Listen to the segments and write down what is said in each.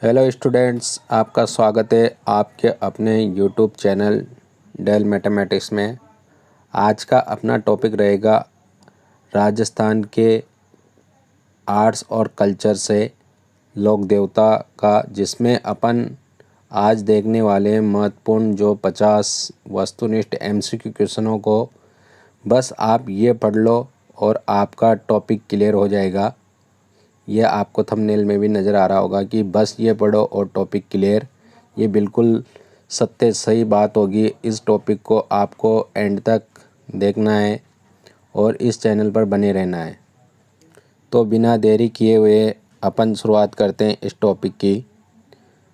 Hello students, आपका स्वागत है आपके अपने यूट्यूब चैनल डेल मैथमेटिक्स में। आज का अपना टॉपिक रहेगा राजस्थान के आर्ट्स और कल्चर से लोक देवता का, जिसमें अपन आज देखने वाले महत्वपूर्ण जो 50 वस्तुनिष्ठ एमसीक्यू क्वेश्चनों को बस आप ये पढ़ लो और आपका टॉपिक क्लियर हो जाएगा। यह आपको थंबनेल में भी नज़र आ रहा होगा कि बस ये पढ़ो और टॉपिक क्लियर। ये बिल्कुल सत्य सही बात होगी। इस टॉपिक को आपको एंड तक देखना है और इस चैनल पर बने रहना है। तो बिना देरी किए हुए अपन शुरुआत करते हैं इस टॉपिक की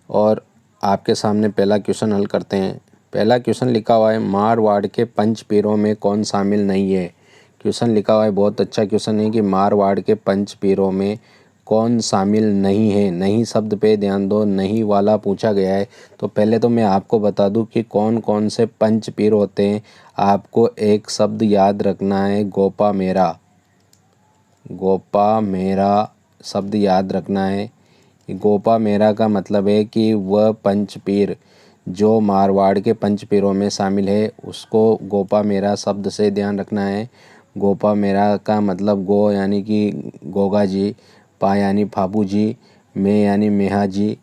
और आपके सामने पहला क्वेश्चन हल करते हैं। पहला क्वेश्चन लिखा हुआ है, मारवाड़ के पंच पीरों में कौन शामिल नहीं है। क्वेश्चन लिखा हुआ है, बहुत अच्छा क्वेश्चन है कि मारवाड़ के पंच पीरों में कौन शामिल नहीं है। नहीं शब्द पे ध्यान दो, नहीं वाला पूछा गया है। तो पहले तो मैं आपको बता दूं कि कौन कौन से पंच पीर होते हैं। आपको एक शब्द याद रखना है, गोपा मेरा। गोपा मेरा शब्द याद रखना है। गोपा मेरा का मतलब है कि वह पंच पीर जो मारवाड़ के पंच पीरों में शामिल है, उसको गोपा मेरा शब्द से ध्यान रखना है। गोपा मेरा का मतलब गो यानी कि गोगा जी, पा यानी फाबू जी, मे यानी मेहा जी,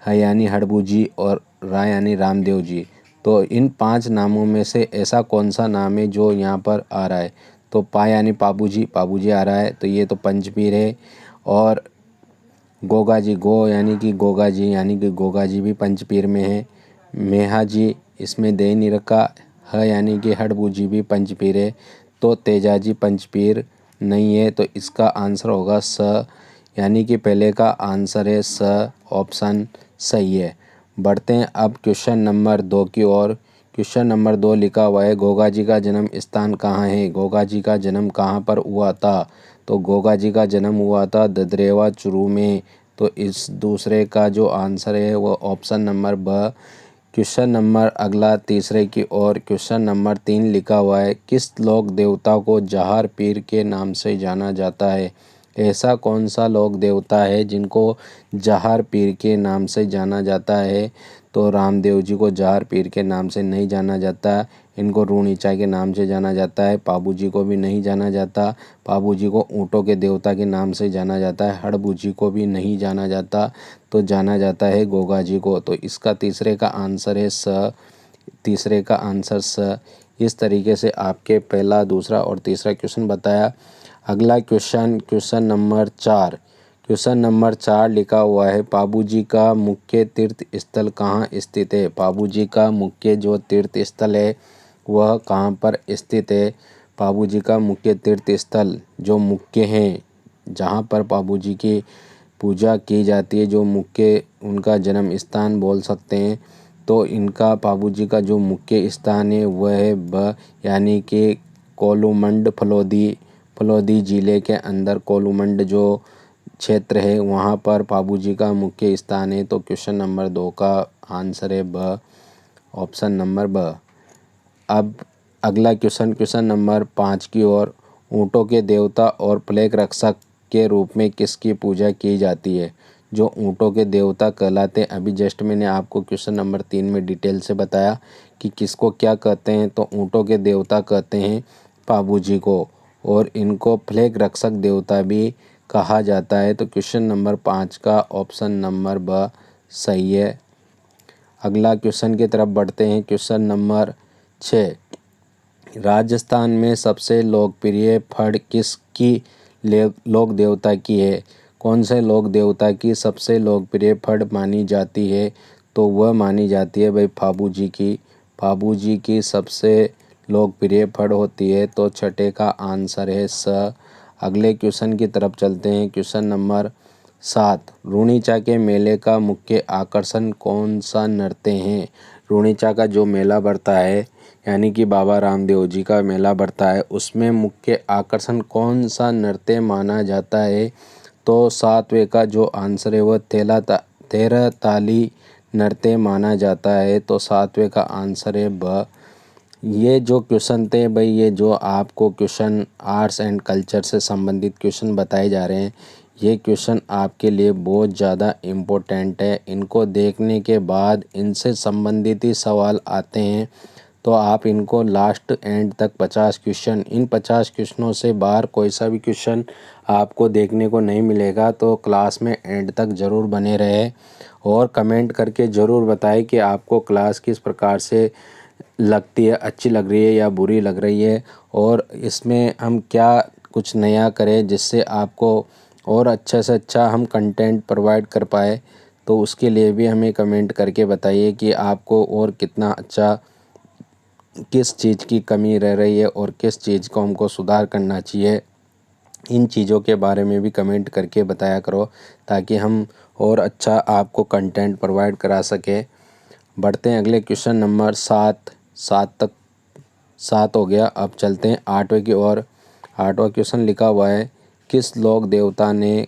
ह यानी हड़बू जी और रा यानी रामदेव जी। तो इन 5 नामों में से ऐसा कौन सा नाम है जो यहाँ पर आ रहा है। तो पा यानी पाबू जी आ रहा है, तो ये तो पंचपीर है। और गोगा जी, गो यानी कि गोगा जी भी पंचपीर में है। मेहा जी, इसमें दे नहीं रखा। ह यानी कि हड़बू जी भी पंचपीर है। तो तेजा जी पंचपीर नहीं है, तो इसका आंसर होगा स, यानी कि पहले का आंसर है स, ऑप्शन सही है। बढ़ते हैं अब क्वेश्चन नंबर 2 की ओर। क्वेश्चन नंबर 2 लिखा हुआ है, गोगा जी का जन्म स्थान कहाँ है। गोगा जी का जन्म कहाँ पर हुआ था। तो गोगा जी का जन्म हुआ था ददरेवा चुरू में। तो इस दूसरे का जो आंसर है वो ऑप्शन नंबर ब। क्वेश्चन नंबर अगला तीसरे की ओर। क्वेश्चन नंबर 3 लिखा हुआ है, किस लोक देवता को जहार पीर के नाम से जाना जाता है। ऐसा कौन सा लोक देवता है जिनको जहार पीर के नाम से जाना जाता है। तो रामदेव जी को जहार पीर के नाम से नहीं जाना जाता, इनको रूणीचा के नाम से जाना जाता है। पाबू जी को भी नहीं जाना जाता, पाबू जी को ऊँटों के देवता के नाम से जाना जाता है। हड़बू जी को भी नहीं जाना जाता, तो जाना जाता है गोगा जी को। तो इसका तीसरे का आंसर है स। तीसरे का आंसर स। इस तरीके से आपके पहला, दूसरा और तीसरा क्वेश्चन बताया। अगला question, question number 4। Question number 4 लिखा हुआ है, पाबू जी का मुख्य तीर्थ स्थल कहाँ स्थित है। पाबू जी का मुख्य जो तीर्थ स्थल है वह कहाँ पर स्थित है। पाबू जी का मुख्य तीर्थ स्थल जो मुख्य हैं, जहाँ पर पाबू जी की पूजा की जाती है, जो मुख्य उनका जन्म स्थान बोल सकते हैं। तो इनका पाबू जी का जो मुख्य स्थान है वह है ब, यानी कि कोलूमंड फलोदी जिले के अंदर कोलूमंड जो क्षेत्र है वहाँ पर पाबू जी का मुख्य स्थान है। तो क्वेश्चन नंबर 2 का आंसर है ब, ऑप्शन नंबर ब। अब अगला क्वेश्चन, क्वेश्चन नंबर 5 की ओर। ऊँटों के देवता और प्लेग रक्षक के रूप में किसकी पूजा की जाती है। जो ऊँटों के देवता कहलाते हैं, अभी जस्ट मैंने आपको क्वेश्चन नंबर 3 में डिटेल से बताया कि किसको क्या कहते हैं। तो ऊँटों के देवता कहते हैं पाबू जी को, और इनको प्लेग रक्षक देवता भी कहा जाता है। तो क्वेश्चन नंबर 5 का ऑप्शन नंबर ब सही है। अगला क्वेश्चन की तरफ बढ़ते हैं। क्वेश्चन नंबर 6, राजस्थान में सबसे लोकप्रिय फड़ किसकी लोक देवता की है। कौन से लोक देवता की सबसे लोकप्रिय फड़ मानी जाती है। तो वह मानी जाती है भाई फाबू जी की। फाबू जी की सबसे लोकप्रिय फड़ होती है, तो छठे का आंसर है स। अगले क्वेश्चन की तरफ चलते हैं। क्वेश्चन नंबर 7, रूणीचा के मेले का मुख्य आकर्षण कौन सा नृत्य है। रूणीचा का जो मेला बढ़ता है, यानी कि बाबा रामदेव जी का मेला बढ़ता है, उसमें मुख्य आकर्षण कौन सा नृत्य माना जाता है। तो 7वें का जो आंसर है वह तेरह ताली नृत्य माना जाता है। तो 7वें का आंसर है ब। ये जो क्वेश्चन थे भाई, ये जो आपको क्वेश्चन आर्ट्स एंड कल्चर से संबंधित क्वेश्चन बताए जा रहे हैं, ये क्वेश्चन आपके लिए बहुत ज़्यादा इम्पोर्टेंट है। इनको देखने के बाद इनसे संबंधित ही सवाल आते हैं, तो आप इनको लास्ट एंड तक 50 क्वेश्चन, इन 50 क्वेश्चनों से बाहर कोई सा भी क्वेश्चन आपको देखने को नहीं मिलेगा। तो क्लास में एंड तक ज़रूर बने रहे और कमेंट करके ज़रूर बताएं कि आपको क्लास किस प्रकार से लगती है, अच्छी लग रही है या बुरी लग रही है, और इसमें हम क्या कुछ नया करें जिससे आपको और अच्छा से अच्छा हम कंटेंट प्रोवाइड कर पाए। तो उसके लिए भी हमें कमेंट करके बताइए कि आपको और कितना अच्छा, किस चीज़ की कमी रह रही है और किस चीज़ को हमको सुधार करना चाहिए। इन चीज़ों के बारे में भी कमेंट करके बताया करो, ताकि हम और अच्छा आपको कंटेंट प्रोवाइड करा सके। बढ़ते हैं अगले क्वेश्चन नंबर 7 तक 7 हो गया। अब चलते हैं 8वें की ओर। 8वां क्वेश्चन लिखा हुआ है, किस लोक देवता ने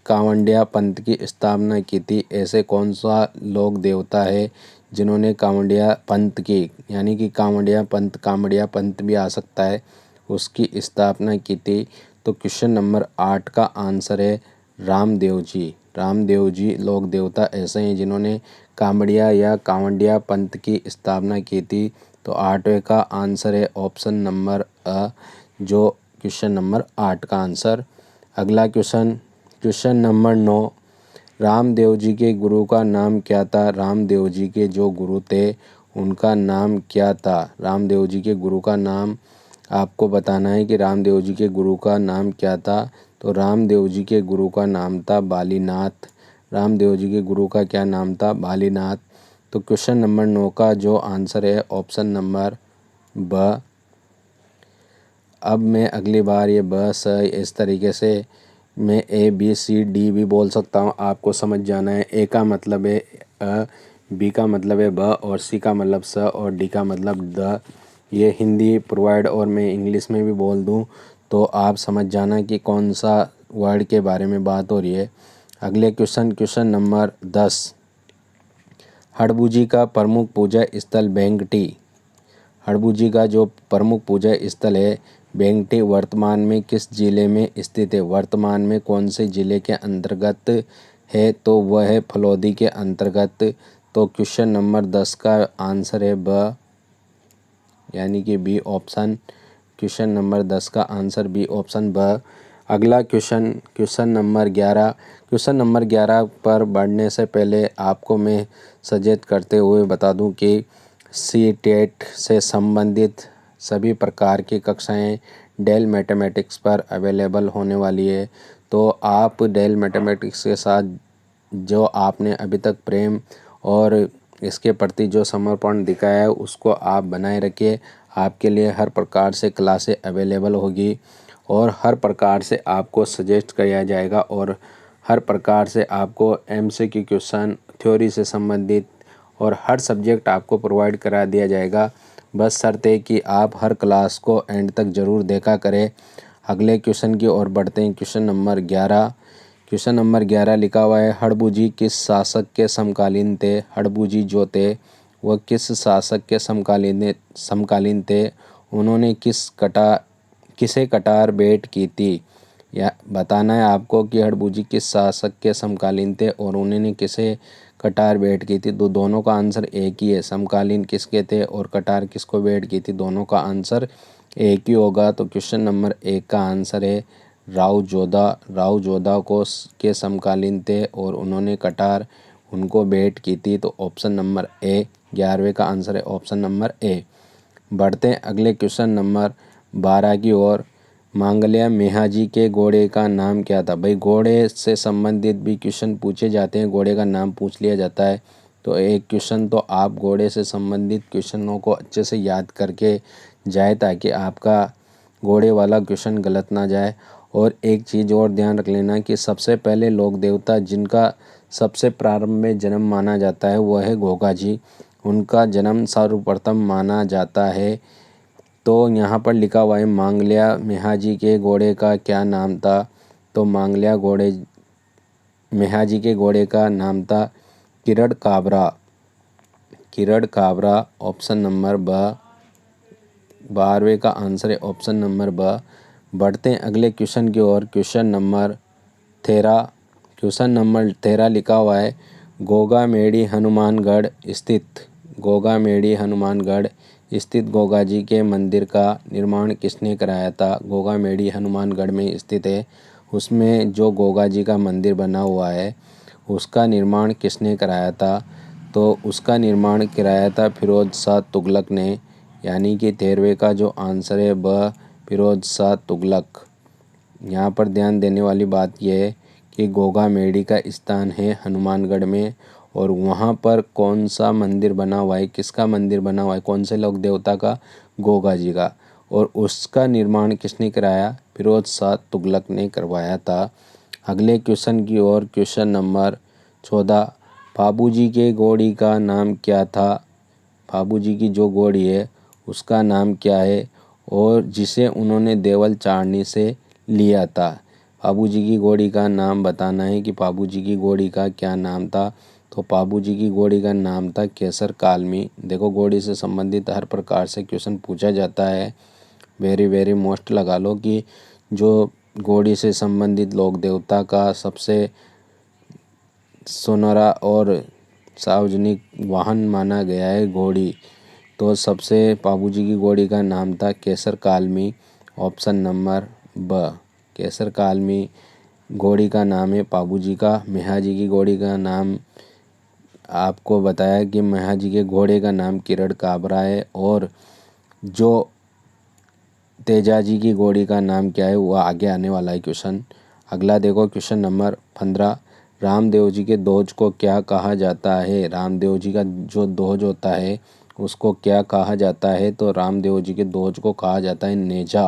कांवड़िया पंथ की स्थापना की थी? ऐसे कौन सा लोक देवता है जिन्होंने कांवड़िया पंथ की, यानी कि कांवड़िया पंथ भी आ सकता है, उसकी स्थापना की थी? तो क्वेश्चन नंबर 8 का आंसर है रामदेव जी। रामदेव जी लोक देवता ऐसे हैं जिन्होंने कांवड़िया पंथ की स्थापना की थी। तो 8वें का आंसर है ऑप्शन नंबर अ, जो क्वेश्चन नंबर 8 का आंसर। अगला question, question number 9, Ramdev ji के गुरु का नाम क्या था? रामदेव जी के जो गुरु थे उनका नाम क्या था? रामदेव जी के गुरु का नाम आपको बताना है कि रामदेव जी के गुरु का नाम क्या था। तो रामदेव जी के गुरु का नाम था बालीनाथ। रामदेव जी के गुरु का क्या नाम था? बालीनाथ। तो क्वेश्चन नंबर 9 का जो आंसर है ऑप्शन नंबर ब। अब मैं अगली बार ये ब स इस तरीके से मैं ए बी सी डी भी बोल सकता हूँ, आपको समझ जाना है। ए का मतलब है अ, बी का मतलब है ब, और सी का मतलब स, और डी का मतलब द। ये हिंदी प्रोवाइड और मैं इंग्लिश में भी बोल दूँ तो आप समझ जाना कि कौन सा वर्ड के बारे में बात हो रही है। अगले क्वेश्चन, क्वेश्चन नंबर 10, हड़बू का प्रमुख पूजा स्थल बेंगटी। हड़बू का जो प्रमुख पूजा स्थल है बेंगटी वर्तमान में किस जिले में स्थित है? वर्तमान में कौन से जिले के अंतर्गत है? तो वह है फलौदी के अंतर्गत। तो क्वेश्चन नंबर 10 का आंसर है ब, यानी कि बी ऑप्शन। क्वेश्चन नंबर 10 का आंसर बी ऑप्शन ब। अगला question, question number 11। Question number 11 पर बढ़ने से पहले आपको मैं सजेस्ट करते हुए बता दूं कि सी टेट से संबंधित सभी प्रकार की कक्षाएं डेल मैथमेटिक्स पर अवेलेबल होने वाली है। तो आप डेल मैथमेटिक्स के साथ जो आपने अभी तक प्रेम और इसके प्रति जो समर्पण दिखाया है उसको आप बनाए रखिए। आपके लिए हर प्रकार से क्लासें अवेलेबल होगी और हर प्रकार से आपको सजेस्ट किया जाएगा, और हर प्रकार से आपको एमसीक्यू क्वेश्चन, थ्योरी से संबंधित और हर सब्जेक्ट आपको प्रोवाइड करा दिया जाएगा। बस शर्त है कि आप हर क्लास को एंड तक ज़रूर देखा करें। अगले क्वेश्चन की ओर बढ़ते हैं। Question number 11। क्वेश्चन नंबर 11 लिखा हुआ है, हड़बू जी किस शासक के समकालीन थे? हड़बू जी जो थे वह किस शासक के समकालीन थे? उन्होंने किसे कटार भेंट की थी? या बताना है आपको कि हड़बू जी किस शासक के समकालीन थे और उन्होंने किसे कटार भेंट की थी। तो दोनों का आंसर एक ही है। समकालीन किसके थे और कटार किसको भेंट की थी, दोनों का आंसर एक ही होगा। तो क्वेश्चन नंबर 1 का आंसर है राव जोधा। राव जोधा के समकालीन थे और उन्होंने कटार उनको भेंट की थी। तो ऑप्शन नंबर ए, 11वें का आंसर है ऑप्शन नंबर ए। बढ़ते हैं अगले क्वेश्चन नंबर 12 की ओर। मांगल्य मेहाजी के घोड़े का नाम क्या था? भाई घोड़े से संबंधित भी क्वेश्चन पूछे जाते हैं, घोड़े का नाम पूछ लिया जाता है। तो एक क्वेश्चन तो आप घोड़े से संबंधित क्वेश्चनों को अच्छे से याद करके जाए, ताकि आपका घोड़े वाला क्वेश्चन गलत ना जाए। और एक चीज़ और ध्यान रख लेना कि सबसे पहले लोक देवता जिनका सबसे प्रारंभ में जन्म माना जाता है वह है घोघा जी। उनका जन्म सर्वप्रथम माना जाता है। तो यहाँ पर लिखा हुआ है मांगल्य मेहाजी के घोड़े का क्या नाम था? तो मेहाजी के घोड़े का नाम था किरण काबरा। किरण काबरा ऑप्शन नंबर ब, 12वें का आंसर है ऑप्शन नंबर ब। बढ़ते हैं अगले क्वेश्चन की ओर। क्वेश्चन नंबर 13 क्वेश्चन नंबर 13 लिखा हुआ है गोगामेड़ी हनुमानगढ़ स्थित गोगा जी के मंदिर का निर्माण किसने कराया था। गोगामेड़ी हनुमानगढ़ में स्थित है, उसमें जो गोगा जी का मंदिर बना हुआ है उसका निर्माण किसने कराया था। तो उसका निर्माण कराया था फिरोज शाह तुगलक ने, यानी कि 13वें का जो आंसर है वह फिरोज शाह तुगलक। यहाँ पर ध्यान देने वाली बात यह है कि गोगामेड़ी का स्थान है हनुमानगढ़ में, और वहाँ पर कौन सा मंदिर बना हुआ है, किसका मंदिर बना हुआ है, कौन से लोक देवता का, गोगा जी का, और उसका निर्माण किसने कराया, फिरोज शाह तुगलक ने करवाया था। अगले क्वेश्चन की ओर, क्वेश्चन नंबर 14 बाबूजी के घोड़ी का नाम क्या था। बाबूजी की जो घोड़ी है उसका नाम क्या है, और जिसे उन्होंने देवल चारनी से लिया था। बाबूजी की घोड़ी का नाम बताना है कि बाबूजी की घोड़ी का क्या नाम था। तो बाबूजी की घोड़ी का नाम था केसर कालमी। देखो, घोड़ी से संबंधित हर प्रकार से क्वेश्चन पूछा जाता है, वेरी वेरी मोस्ट लगा लो कि जो घोड़ी से संबंधित लोक देवता का सबसे सुनहरा और सार्वजनिक वाहन माना गया है घोड़ी, तो सबसे बाबूजी की घोड़ी का नाम था केसर कालमी। ऑप्शन नंबर ब, केसर कालमी घोड़ी का नाम है बाबूजी का। मेहा जी की घोड़ी का नाम आपको बताया कि मेहा जी के घोड़े का नाम किरण काबरा है, और जो तेजा जी की घोड़ी का नाम क्या है वह आगे आने वाला है क्वेश्चन। अगला देखो, क्वेश्चन नंबर 15 रामदेव जी के ध्वज को क्या कहा जाता है। रामदेव जी का जो ध्वज होता है उसको क्या कहा जाता है। तो रामदेव जी के ध्वज को कहा जाता है नेजा।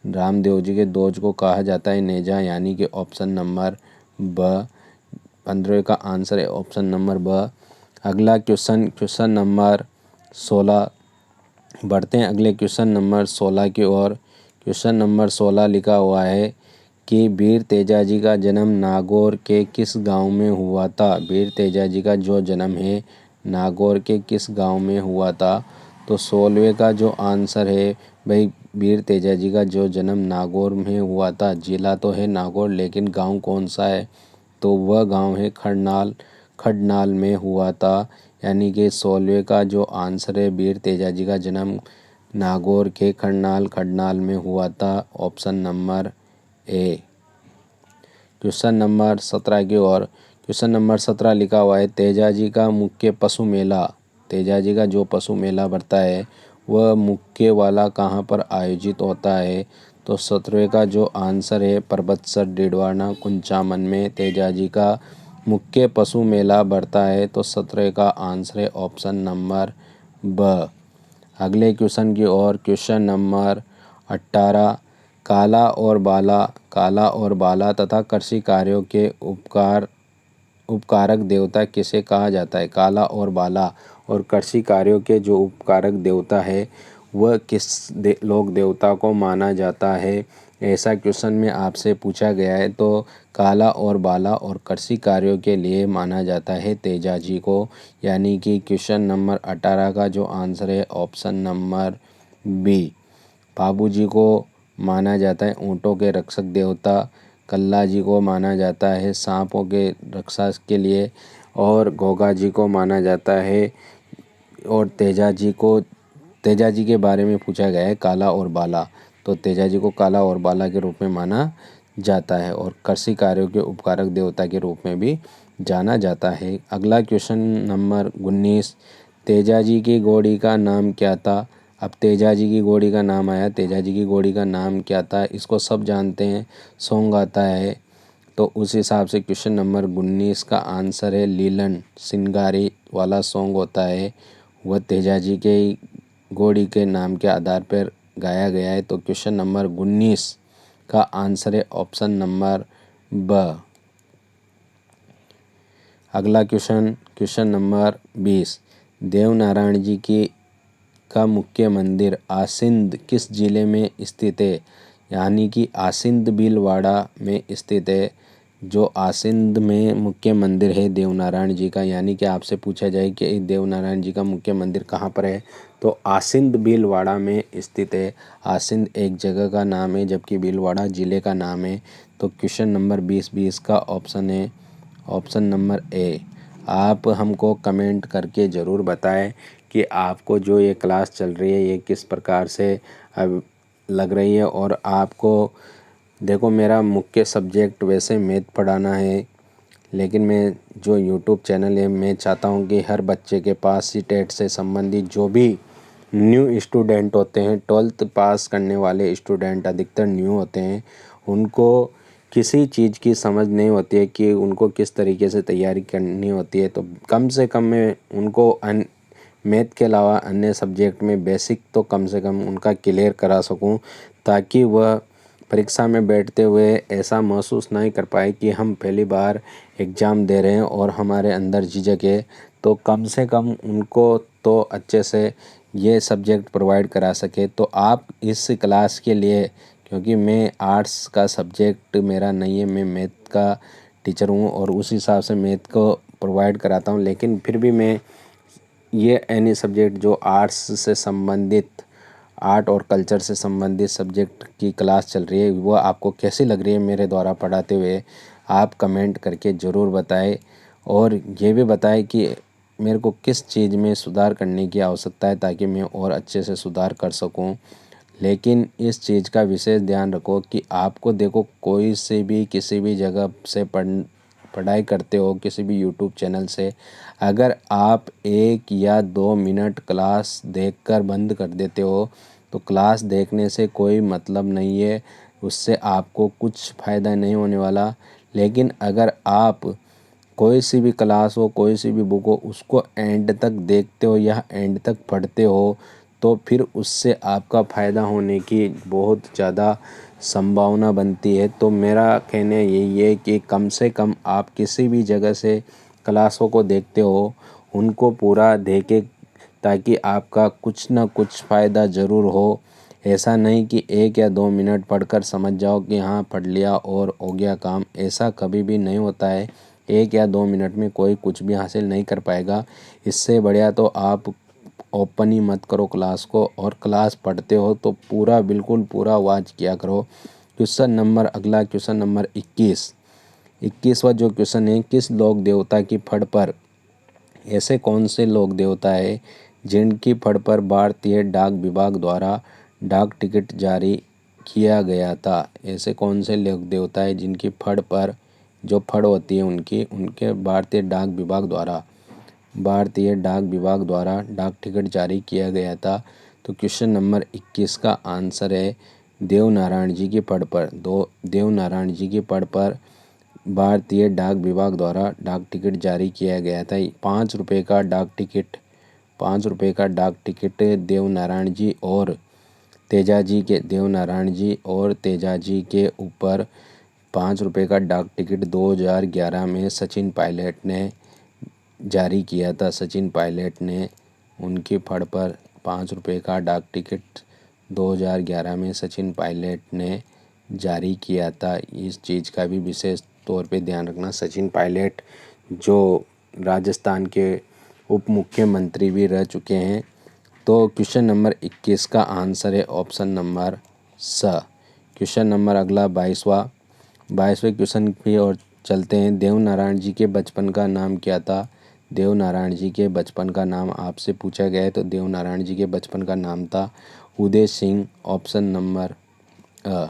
रामदेव जी के ध्वज को कहा जाता है नेजा, यानी कि ऑप्शन नंबर ब, 15 का आंसर है ऑप्शन नंबर ब। अगला क्वेश्चन, क्वेश्चन नंबर 16 बढ़ते हैं अगले क्वेश्चन नंबर 16 की ओर। क्वेश्चन नंबर 16 लिखा हुआ है कि वीर तेजाजी का जन्म नागौर के किस गांव में हुआ था। वीर तेजाजी का जो जन्म है नागौर के किस गांव में हुआ था। तो 16वें का जो आंसर है भाई, वीर तेजाजी का जो जन्म नागौर में हुआ था। जिला तो है नागौर, लेकिन गांव कौन सा है, तो वह गांव है खडनाल में हुआ था। यानी कि 16वें का जो आंसर है वीर तेजाजी का जन्म नागौर के खडनाल में हुआ था। Option number A. Question number 17 की ओर। क्वेश्चन नंबर 17 लिखा हुआ है तेजाजी का मुख्य पशु मेला। तेजाजी का जो पशु मेला बढ़ता है वह मुख्य वाला कहाँ पर आयोजित होता है। तो 17वें का जो आंसर है परबतसर डीडवाना कुंचामन में तेजाजी का मुख्य पशु मेला बढ़ता है। तो 17 का आंसर है ऑप्शन नंबर ब। अगले क्वेश्चन की ओर, क्वेश्चन नंबर 18 काला और बाला तथा कृषि कार्यों के उपकारक देवता किसे कहा जाता है। काला और बाला और कृषि कार्यों के जो उपकारक देवता है वह किस लोक देवता को माना जाता है, ऐसा क्वेश्चन में आपसे पूछा गया है। तो काला और बाला और कृषि कार्यों के लिए माना जाता है तेजाजी को, यानी कि क्वेश्चन नंबर 18 का जो आंसर है ऑप्शन नंबर बी। बाबूजी को माना जाता है ऊँटों के रक्षक देवता, कल्ला जी को माना जाता है सांपों के रक्षा के लिए, और गोगा जी को माना जाता है, और तेजाजी के बारे में पूछा गया है काला और बाला, तो तेजाजी को काला और बाला के रूप में माना जाता है, और कृषि कार्यों के उपकारक देवता के रूप में भी जाना जाता है। अगला क्वेश्चन नंबर 19 तेजाजी की घोड़ी का नाम क्या था। अब तेजाजी की घोड़ी का नाम आया, तेजाजी की घोड़ी का नाम क्या था, इसको सब जानते हैं, सॉन्ग आता है। तो उस हिसाब से क्वेश्चन नंबर 19 का आंसर है लीलन सिंगारी वाला सॉन्ग होता है, वह तेजाजी के घोड़ी के नाम के आधार पर गाया गया है। तो क्वेश्चन नंबर 19 का आंसर है ऑप्शन नंबर ब। अगला क्वेश्चन, क्वेश्चन नंबर 20 देवनारायण जी की का मुख्य मंदिर आसिंद किस जिले में स्थित है। यानी कि आसिंद भीलवाड़ा में स्थित है। जो आसिंद में मुख्य मंदिर है देवनारायण जी का, यानी कि आपसे पूछा जाए कि देवनारायण जी का मुख्य मंदिर कहाँ पर है, तो आसिंद भीलवाड़ा में स्थित है। आसिंद एक जगह का नाम है जबकि भीलवाड़ा ज़िले का नाम है। तो क्वेश्चन नंबर 20 का ऑप्शन है ऑप्शन नंबर ए। आप हमको कमेंट करके ज़रूर बताएं कि आपको जो ये क्लास चल रही है ये किस प्रकार से अब लग रही है। और आपको देखो, मेरा मुख्य सब्जेक्ट वैसे मैथ पढ़ाना है, लेकिन मैं जो यूट्यूब चैनल है मैं चाहता हूँ कि हर बच्चे के पास सीटेट से संबंधित जो भी न्यू स्टूडेंट होते हैं, 12th पास करने वाले स्टूडेंट अधिकतर न्यू होते हैं, उनको किसी चीज़ की समझ नहीं होती है कि उनको किस तरीके से तैयारी करनी होती है। तो कम से कम मैं उनको मैथ के अलावा अन्य सब्जेक्ट में बेसिक तो कम से कम उनका क्लियर करा सकूं, ताकि वह परीक्षा में बैठते हुए ऐसा महसूस नहीं कर पाए कि हम पहली बार एग्ज़ाम दे रहे हैं और हमारे अंदर झिझक है। तो कम से कम उनको तो अच्छे से ये सब्जेक्ट प्रोवाइड करा सके। तो आप इस क्लास के लिए, क्योंकि मैं आर्ट्स का सब्जेक्ट मेरा नहीं है, मैं मैथ का टीचर हूँ और उस हिसाब से मैथ को प्रोवाइड कराता हूँ, लेकिन फिर भी मैं ये एनी सब्जेक्ट जो आर्ट्स से संबंधित, आर्ट और कल्चर से संबंधित सब्जेक्ट की क्लास चल रही है, वो आपको कैसी लग रही है मेरे द्वारा पढ़ाते हुए, आप कमेंट करके ज़रूर बताएं। और ये भी बताएं कि मेरे को किस चीज़ में सुधार करने की आवश्यकता है, ताकि मैं और अच्छे से सुधार कर सकूं। लेकिन इस चीज़ का विशेष ध्यान रखो कि आपको देखो, कोई से भी किसी भी जगह से पढ़ाई करते हो, किसी भी यूट्यूब चैनल से, अगर आप 1 या 2 मिनट क्लास देखकर बंद कर देते हो तो क्लास देखने से कोई मतलब नहीं है, उससे आपको कुछ फ़ायदा नहीं होने वाला। लेकिन अगर आप कोई सी भी क्लास हो, कोई सी भी बुक हो, उसको एंड तक देखते हो या एंड तक पढ़ते हो, तो फिर उससे आपका फ़ायदा होने की बहुत ज़्यादा संभावना बनती है। तो मेरा कहना यही है कि कम से कम आप किसी भी जगह से क्लासों को देखते हो, उनको पूरा देखें, ताकि आपका कुछ ना कुछ फ़ायदा ज़रूर हो। ऐसा नहीं कि 1 या 2 मिनट पढ़कर समझ जाओ कि हाँ पढ़ लिया और हो गया काम, ऐसा कभी भी नहीं होता है। 1 या 2 मिनट में कोई कुछ भी हासिल नहीं कर पाएगा। इससे बढ़िया तो आप ओपन ही मत करो क्लास को, और क्लास पढ़ते हो तो पूरा, बिल्कुल पूरा वॉच किया करो। अगला क्वेश्चन नंबर 21वां जो क्वेश्चन है, किस लोक देवता की फड़ पर, ऐसे कौन से लोक देवता है जिनकी फड़ पर भारतीय डाक विभाग द्वारा डाक टिकट जारी किया गया था। ऐसे कौन से लोक देवता है जिनकी फड़ पर, जो फड़ होती है उनकी, उनके भारतीय डाक विभाग द्वारा डाक टिकट जारी किया गया था। तो क्वेश्चन नंबर 21 का आंसर है देवनारायण जी की पढ़ पर। देवनारायण जी की पढ़ पर भारतीय डाक विभाग द्वारा डाक टिकट जारी किया गया था। 5 रुपये का डाक टिकट, 5 रुपये का डाक टिकट देवनारायण जी और तेजाजी के ऊपर 5 रुपये का डाक टिकट 2011 में सचिन पायलट ने जारी किया था। सचिन पायलट ने उनकी फड़ पर 5 रुपये का डाक टिकट 2011 में सचिन पायलट ने जारी किया था। इस चीज़ का भी विशेष तौर पे ध्यान रखना। सचिन पायलट जो राजस्थान के उप मुख्यमंत्री भी रह चुके हैं। तो क्वेश्चन नंबर 21 का आंसर है ऑप्शन नंबर स। क्वेश्चन नंबर अगला 22वें क्वेश्चन की ओर चलते हैं। देवनारायण जी के बचपन का नाम क्या था। देवनारायण जी के बचपन का नाम आपसे पूछा गया है। तो देवनारायण जी के बचपन का नाम था उदय सिंह, ऑप्शन नंबर अ।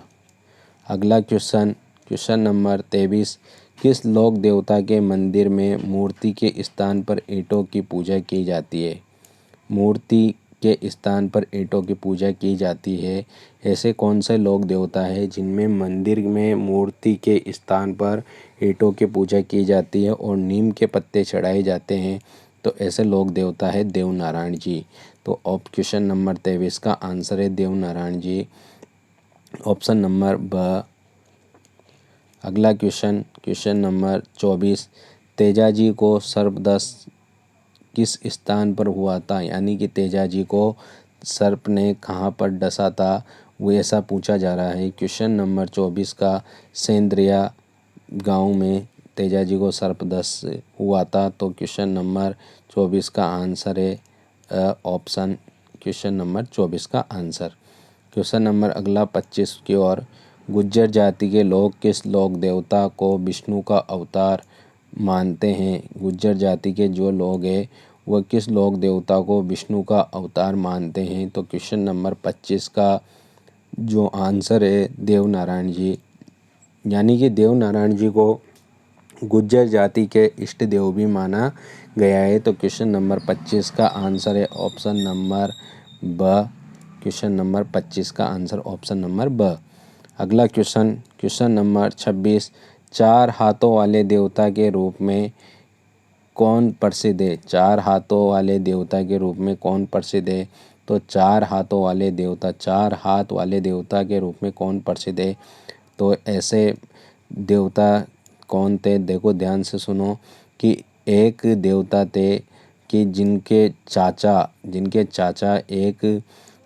अगला क्वेश्चन नंबर 23, किस लोक देवता के मंदिर में मूर्ति के स्थान पर ईंटों की पूजा की जाती है। मूर्ति के स्थान पर ईंटों की पूजा की जाती है। ऐसे कौन से लोक देवता है जिनमें मंदिर में मूर्ति के स्थान पर ईंटों की पूजा की जाती है और नीम के पत्ते चढ़ाए जाते हैं। तो ऐसे लोक देवता है देवनारायण जी। तो क्वेश्चन नंबर 23 का आंसर है देवनारायण जी, ऑप्शन नंबर ब। अगला क्वेश्चन नंबर 24, तेजाजी को सर्पदंश किस स्थान पर हुआ था। यानी कि तेजाजी को सर्प ने कहाँ पर डसा था, वो ऐसा पूछा जा रहा है। क्वेश्चन नंबर 24 का सेंद्रिया गांव में तेजाजी को सर्पदंश हुआ था। तो क्वेश्चन नंबर 24 का आंसर है ऑप्शन, क्वेश्चन नंबर 24 का आंसर। क्वेश्चन नंबर अगला 25 की ओर, गुज्जर जाति के लोग किस लोक देवता को विष्णु का अवतार मानते हैं? गुज्जर जाति के जो लोग हैं वह किस लोक देवता को विष्णु का अवतार मानते हैं? तो क्वेश्चन नंबर 25 का जो आंसर है देव नारायण जी, यानी कि देव नारायण जी को गुज्जर जाति के इष्ट देव भी माना गया है। तो क्वेश्चन नंबर 25 का आंसर है ऑप्शन नंबर ब। क्वेश्चन नंबर 25 का आंसर ऑप्शन नंबर ब। अगला क्वेश्चन, क्वेश्चन नंबर 26, चार हाथों वाले देवता के रूप में कौन प्रसिद्ध है? चार हाथों वाले देवता के रूप में कौन प्रसिद्ध है? तो चार हाथों वाले देवता, चार हाथ वाले देवता के रूप में कौन प्रसिद्ध है? तो ऐसे देवता कौन थे? देखो ध्यान से सुनो कि एक देवता थे कि जिनके चाचा एक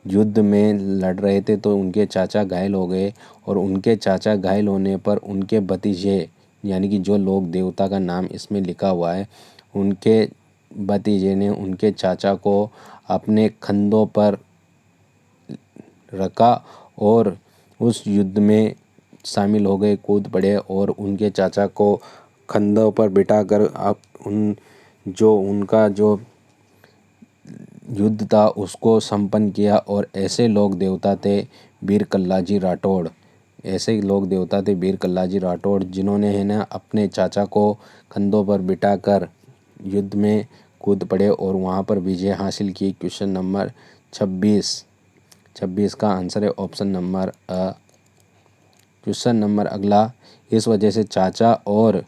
युद्ध में लड़ रहे थे, तो उनके चाचा घायल हो गए और उनके चाचा घायल होने पर उनके भतीजे, यानी कि जो लोक देवता का नाम इसमें लिखा हुआ है, उनके भतीजे ने उनके चाचा को अपने कंधों पर रखा और उस युद्ध में शामिल हो गए, कूद पड़े और उनके चाचा को कंधों पर बिठाकर उनका जो युद्ध था उसको संपन्न किया। और ऐसे लोक देवता थे वीर कल्लाजी राठौड़। ऐसे लोक देवता थे वीर कल्लाजी राठौड़, जिन्होंने है ना अपने चाचा को कंधों पर बिठाकर युद्ध में कूद पड़े और वहाँ पर विजय हासिल की। क्वेश्चन नंबर 26 का आंसर है ऑप्शन नंबर अ। क्वेश्चन नंबर अगला, इस वजह से चाचा और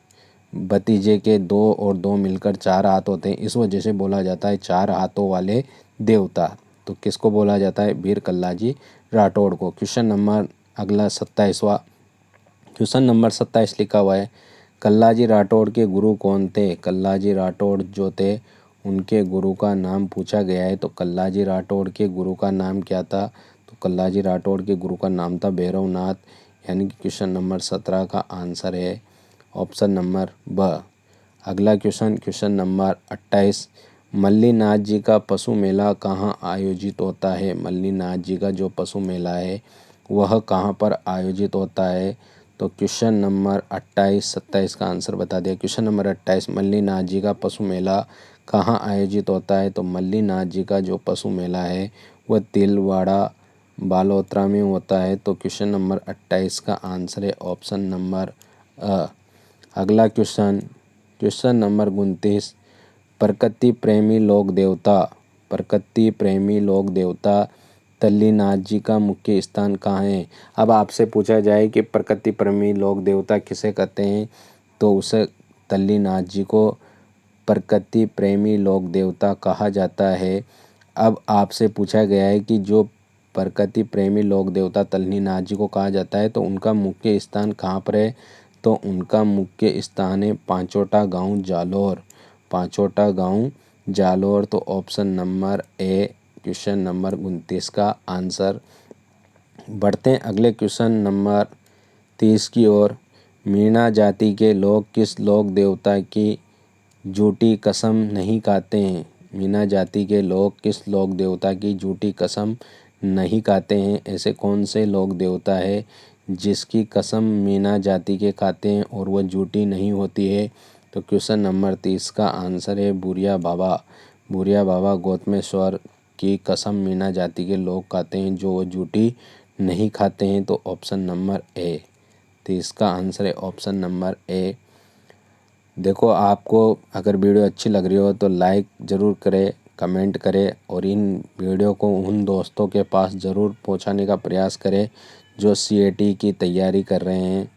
भतीजे के दो और दो मिलकर चार हाथ होते हैं, इस वजह से बोला जाता है चार हाथों वाले देवता। तो किसको बोला जाता है? वीर कल्लाजी राठौड़ को। क्वेश्चन नंबर अगला 27वां, क्वेश्चन नंबर 27 लिखा हुआ है, कल्लाजी राठौड़ के गुरु कौन थे? कल्लाजी राठौड़ जो थे उनके गुरु का नाम पूछा गया है। तो कल्लाजी राठौड़ के गुरु का नाम क्या था? तो कल्लाजी राठौड़ के गुरु का नाम था भैरवनाथ, यानी कि क्वेश्चन नंबर 17 का आंसर है ऑप्शन नंबर ब। अगला क्वेश्चन, क्वेश्चन नंबर 28, मल्लीनाथ जी का पशु मेला कहाँ आयोजित होता है? मल्लीनाथ जी का जो पशु मेला है वह कहाँ पर आयोजित होता है? तो क्वेश्चन नंबर 28, 27 का आंसर बता दिया। क्वेश्चन नंबर 28, मल्लीनाथ जी का पशु मेला कहाँ आयोजित होता है? तो मल्लीनाथ जी का जो पशु मेला है वह तिलवाड़ा बालोतरा में होता है। तो क्वेश्चन नंबर 28 का आंसर है ऑप्शन नंबर अ। अगला क्वेश्चन, क्वेश्चन नंबर 29, प्रकृति प्रेमी लोक देवता, प्रकृति प्रेमी लोक देवता तल्लीनाथ जी का मुख्य स्थान कहाँ है? अब आपसे पूछा जाए कि प्रकृति प्रेमी लोक देवता किसे कहते हैं, तो उसे तल्लीनाथ जी को प्रकृति प्रेमी लोक देवता कहा जाता है। अब आपसे पूछा गया है कि जो प्रकृति प्रेमी लोक देवता तल्लीनाथ जी को कहा जाता है तो उनका मुख्य स्थान कहाँ पर है? तो उनका मुख्य स्थान है पांचोटा गांव जालोर, पांचोटा गांव जालोर। तो option number A question number 29 का आंसर। बढ़ते हैं अगले क्वेश्चन नंबर 30 की ओर, मीणा जाति के लोग किस लोक देवता की झूठी कसम नहीं खाते हैं? मीणा जाति के लोग किस लोक देवता की झूठी कसम नहीं खाते हैं? ऐसे कौन से लोक देवता है जिसकी कसम मीणा जाति के खाते हैं और वह झूठी नहीं होती है? तो क्वेश्चन नंबर 30 का आंसर है बुरिया बाबा। बुरिया बाबा गौतमेश्वर की कसम मीणा जाति के लोग खाते हैं जो वो झूठी नहीं खाते हैं। तो ऑप्शन नंबर ए, तो इसका आंसर है ऑप्शन नंबर ए। देखो आपको अगर वीडियो अच्छी लग रही हो तो लाइक ज़रूर करें, कमेंट करें और इन वीडियो को उन दोस्तों के पास ज़रूर पहुंचाने का प्रयास करें जो सीएटी की तैयारी कर रहे हैं,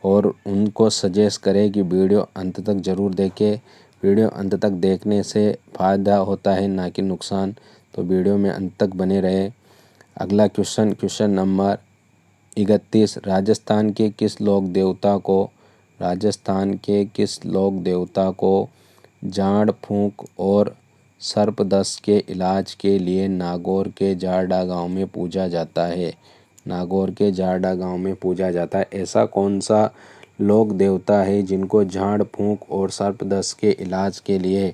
और उनको सजेस्ट करें कि वीडियो अंत तक ज़रूर देखें। वीडियो अंत तक देखने से फ़ायदा होता है ना कि नुकसान, तो वीडियो में अंत तक बने रहे। अगला क्वेश्चन, क्वेश्चन नंबर 31, राजस्थान के किस लोक देवता को, राजस्थान के किस लोक देवता को झाड़ फूंक और सर्पदंश के इलाज के लिए नागौर के जारडा गांव में पूजा जाता है? नागौर के जारडा गांव में पूजा जाता है। ऐसा कौन सा लोक देवता है जिनको झाड़ फूंक और सर्पदंश के इलाज के लिए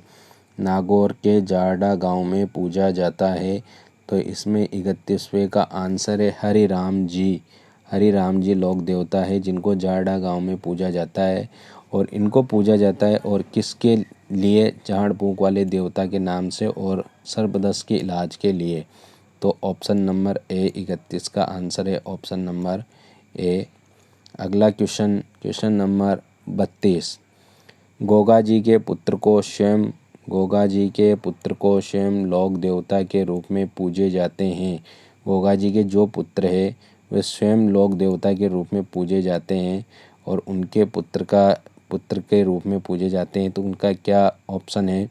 नागौर के जारडा गांव में पूजा जाता है? तो इसमें 31वें का आंसर है हरि राम जी। हरि राम जी लोक देवता है जिनको जाड़ा गांव में पूजा जाता है। और इनको पूजा जाता है और किसके लिए? झाड़ फूँक वाले देवता के नाम से और सर्पदंश के इलाज के लिए। तो ऑप्शन नंबर ए 31 का आंसर है, ऑप्शन नंबर ए। अगला question, question number 32। Goga ji के पुत्र को स्वयं गोगा जी के पुत्र को स्वयं लोक देवता के रूप में पूजे जाते हैं। गोगा जी के जो पुत्र है वे स्वयं लोक देवता के रूप में पूजे जाते हैं और उनके पुत्र के रूप में पूजे जाते हैं। तो उनका क्या ऑप्शन है?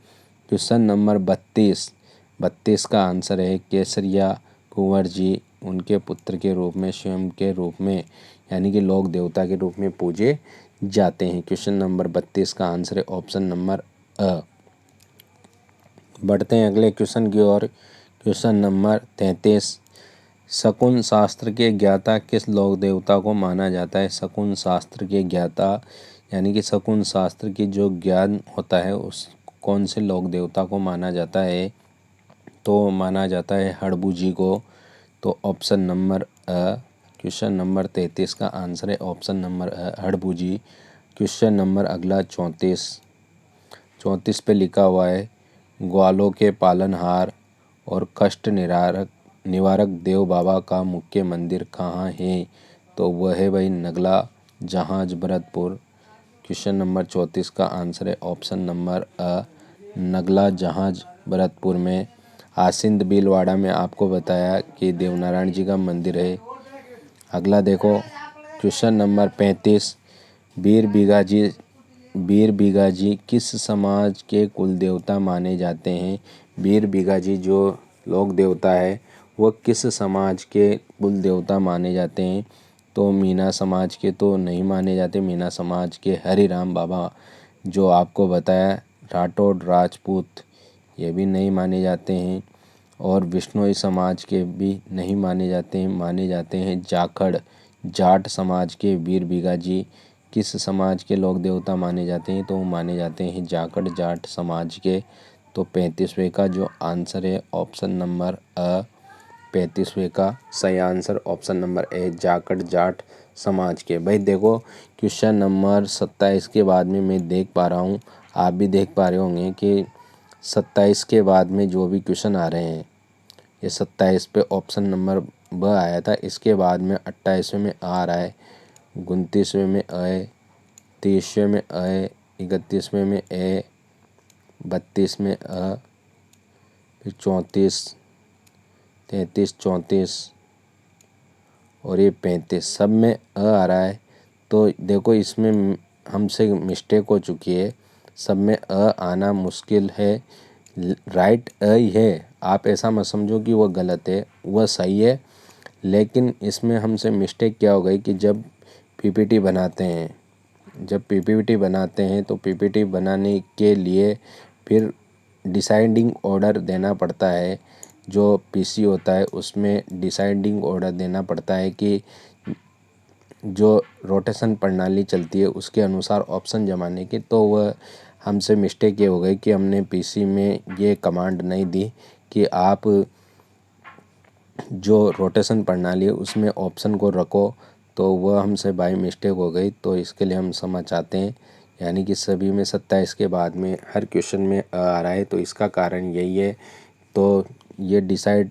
Question number 32। 32 का आंसर है केसरिया कुंवर जी उनके पुत्र के रूप में स्वयं के रूप में यानी कि लोक देवता के रूप में पूजे जाते हैं। क्वेश्चन नंबर 32 का आंसर है ऑप्शन नंबर अ। बढ़ते हैं अगले क्वेश्चन की ओर। Question number 33। शकुन शास्त्र के ज्ञाता किस लोक देवता को माना जाता है? शकुन शास्त्र के ज्ञाता यानी कि शकुन शास्त्र की जो ज्ञान होता है उस कौन से लोक देवता को माना जाता है? तो माना जाता है हड़बू जी को। तो ऑप्शन नंबर अ। क्वेश्चन नंबर 33 का आंसर है ऑप्शन नंबर अ, हड़बू जी। क्वेश्चन नंबर अगला 34। 34 पे लिखा हुआ है ग्वालों के पालनहार और कष्ट निवारक देव बाबा का मुख्य मंदिर कहाँ है? तो वह है भाई नगला जहाज भरतपुर। क्वेश्चन नंबर 34 का आंसर है ऑप्शन नंबर अ, नगला जहाज भरतपुर में। आसिंद भीलवाड़ा में आपको बताया कि देवनारायण जी का मंदिर है। अगला देखो क्वेश्चन नंबर 35। वीर बिगाजी किस समाज के कुल देवता माने जाते हैं? वीर बिगाजी जो लोक देवता है वो किस समाज के कुल देवता माने जाते हैं? तो मीना समाज के तो नहीं माने जाते। मीना समाज के हरिराम बाबा जो आपको बताया राठौड़ राजपूत ये भी नहीं माने जाते हैं। और विश्नोई समाज के भी नहीं माने जाते हैं। माने जाते हैं जाखड़ जाट समाज के वीर बिगाजी किस समाज के लोक देवता माने जाते हैं? तो माने जाते हैं जाखड़ जाट समाज के। तो 35वें का जो आंसर है ऑप्शन नंबर अ। 35वें का सही answer option number A Jakhar Jat समाज के। भाई देखो क्वेश्चन नंबर 27 के बाद में मैं देख पा रहा हूँ, आप भी देख पा रहे होंगे कि 27 के बाद में जो भी क्वेश्चन आ रहे हैं ये 27 पे ऑप्शन नंबर ब आया था, इसके बाद में 28वें में आ रहा है, 29वें में अ, 30वें में अ, 31वें में ए, 32 में अ, फिर 34, 33, 34 और ये 35 सब में अ आ रहा है। तो देखो इसमें हमसे मिस्टेक हो चुकी है, सब में अ आना मुश्किल है। राइट अ ही है, आप ऐसा मत समझो कि वह गलत है, वह सही है। लेकिन इसमें हमसे मिस्टेक क्या हो गई कि जब पीपीटी बनाते हैं तो पीपीटी बनाने के लिए फिर डिसाइडिंग ऑर्डर देना पड़ता है। जो पीसी होता है उसमें डिसाइडिंग ऑर्डर देना पड़ता है कि जो रोटेशन प्रणाली चलती है उसके अनुसार ऑप्शन जमाने की। तो वह हमसे मिस्टेक ये हो गई कि हमने पीसी में ये कमांड नहीं दी कि आप जो रोटेशन प्रणाली है उसमें ऑप्शन को रखो। तो वह हमसे बाई मिस्टेक हो गई। तो इसके लिए हम क्षमा चाहते हैं। यानी कि सभी में 27 के बाद में हर क्वेश्चन में आ रहा है, तो इसका कारण यही है। तो ये डिसाइड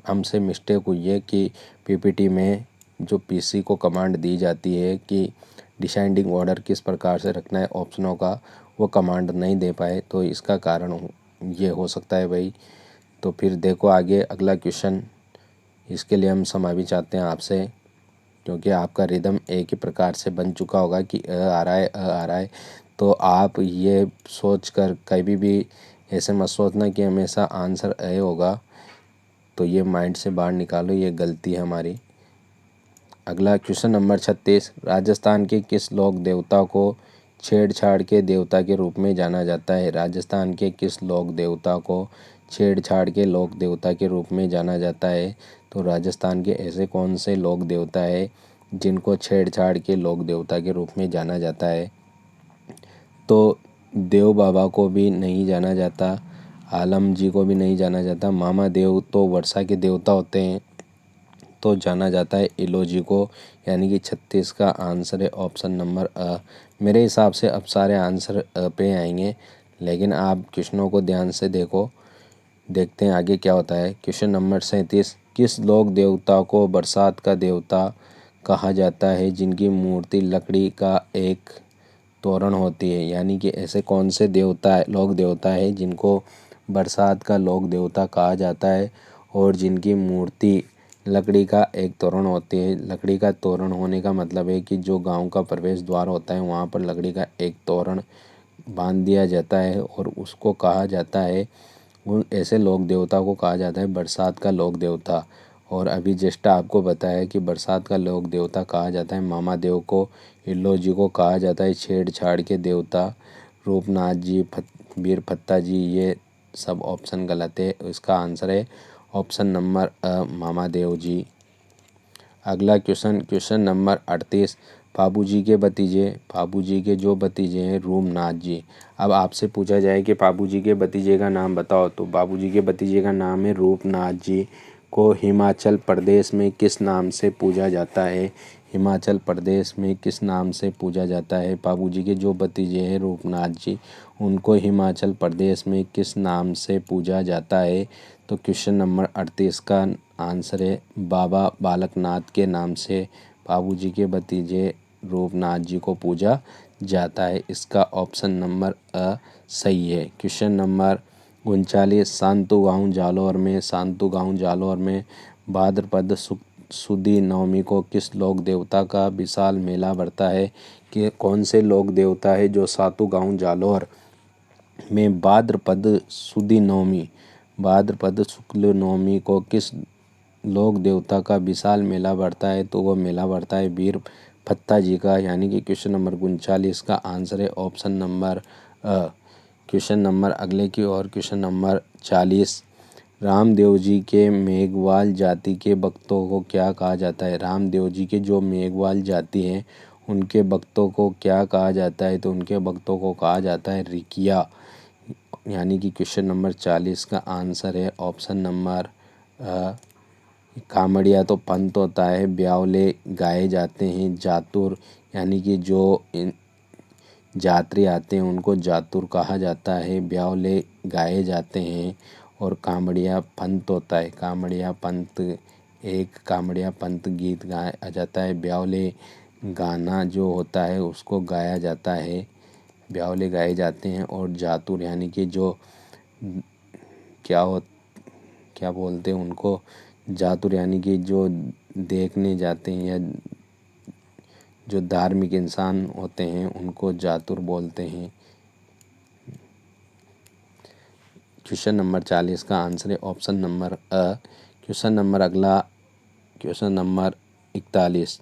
हमसे मिस्टेक हुई है कि पीपीटी में जो पीसी को कमांड दी जाती है कि डिसाइडिंग ऑर्डर किस प्रकार से रखना है ऑप्शनों का, वो कमांड नहीं दे पाए। तो इसका कारण ये हो सकता है भाई। तो फिर देखो आगे अगला क्वेश्चन, इसके लिए हम क्षमा भी चाहते हैं आपसे, क्योंकि आपका रिदम एक ही प्रकार से बन चुका होगा कि अ आ रहा है अ आ रहा है। तो आप ये सोच कर कभी भी ऐसे मत सोचना कि हमेशा आंसर अ होगा। तो ये माइंड से बाहर निकालो, ये गलती है हमारी। अगला क्वेश्चन नंबर 36। राजस्थान के किस लोक देवता को छेड़छाड़ के देवता के रूप में जाना जाता है? राजस्थान के किस लोक देवता को छेड़छाड़ के लोक देवता के रूप में जाना जाता है? तो राजस्थान के ऐसे कौन से लोक देवता है जिनको छेड़छाड़ के लोक देवता के रूप में जाना जाता है? तो देव बाबा को भी नहीं जाना जाता, आलम जी को भी नहीं जाना जाता। मामा देव तो वर्षा के देवता होते हैं, तो जाना जाता है इलोजी को, यानी कि 36 का आंसर है ऑप्शन नंबर अ। मेरे हिसाब से अब सारे आंसर अ पे आएंगे, लेकिन आप क्वेश्चनों को ध्यान से देखो। देखते हैं आगे क्या होता है। क्वेश्चन नंबर 37, किस लोक देवता को बरसात का देवता कहा जाता है जिनकी मूर्ति लकड़ी का एक तोरण होती है? यानी कि ऐसे कौन से देवता लोक देवता है जिनको बरसात का लोक देवता कहा जाता है और जिनकी मूर्ति लकड़ी का एक तोरण होती है? लकड़ी का तोरण होने का मतलब है कि जो गांव का प्रवेश द्वार होता है वहाँ पर लकड़ी का एक तोरण बांध दिया जाता है और उसको कहा जाता है, उन ऐसे लोक देवता को कहा जाता है बरसात का लोक देवता। और अभी जस्ट आपको बताया कि बरसात का लोक देवता कहा जाता है मामा देव को, इल्लो जी को कहा जाता है छेड़छाड़ के देवता, रूपनाथ जी, वीर फत्ता जी, ये सब ऑप्शन गलत है। इसका आंसर है ऑप्शन नंबर अ, मामा देव जी। अगला क्वेश्चन, क्वेश्चन नंबर 38, बाबूजी के भतीजे, बाबूजी के जो भतीजे हैं रूपनाथ जी। अब आपसे पूछा जाए कि बाबूजी के भतीजे का नाम बताओ, तो बाबूजी के भतीजे का नाम है रूपनाथ जी को हिमाचल प्रदेश में किस नाम से पूजा जाता है? हिमाचल प्रदेश में किस नाम से पूजा जाता है? बाबूजी के जो भतीजे हैं रूपनाथ जी, उनको हिमाचल प्रदेश में किस नाम से पूजा जाता है? तो क्वेश्चन नंबर 38 का आंसर है बाबा बालकनाथ के नाम से बाबूजी के भतीजे रूपनाथ जी को पूजा जाता है। इसका ऑप्शन नंबर अ सही है। क्वेश्चन नंबर 39, शांतु गाँव जालौर में, शांतु गाँव जालौर में भाद्रपद सुदी नवमी को किस लोक देवता का विशाल मेला भरता है? कि कौन से लोक देवता है जो सातु गाँव जालौर में भाद्रपद सुदी नवमी, भाद्रपद शुक्ल नवमी को किस लोक देवता का विशाल मेला बढ़ता है? तो वो मेला बढ़ता है वीर फत्ता जी का, यानी कि क्वेश्चन नंबर 39 का आंसर है ऑप्शन नंबर अ। क्वेश्चन नंबर अगले की और, क्वेश्चन नंबर 40, रामदेव जी के मेघवाल जाति के भक्तों को क्या कहा जाता है? रामदेव जी के जो मेघवाल जाति हैं उनके भक्तों को क्या कहा जाता है? तो उनके भक्तों को कहा जाता है रिकिया, यानी कि क्वेश्चन नंबर 40 का आंसर है ऑप्शन नंबर अ। कामड़िया तो पंत होता है, ब्यावले गाए जाते हैं, जातुर यानी कि जो यात्री आते हैं उनको जातुर कहा जाता है, ब्यावले गाए जाते हैं, और कामड़िया पंत होता है, कामड़िया पंत, एक कामड़िया पंत गीत गाया जाता है, ब्यावले गाना जो होता है उसको गाया जाता है, ब्यावले गाए जाते हैं, और जातुर यानी कि जो क्या हो क्या बोलते हैं उनको, जातुर यानी कि जो देखने जाते हैं या जो धार्मिक इंसान होते हैं उनको जातुर बोलते हैं। क्वेश्चन नंबर 40 का आंसर है ऑप्शन नंबर अ। क्वेश्चन नंबर अगला, क्वेश्चन नंबर 41,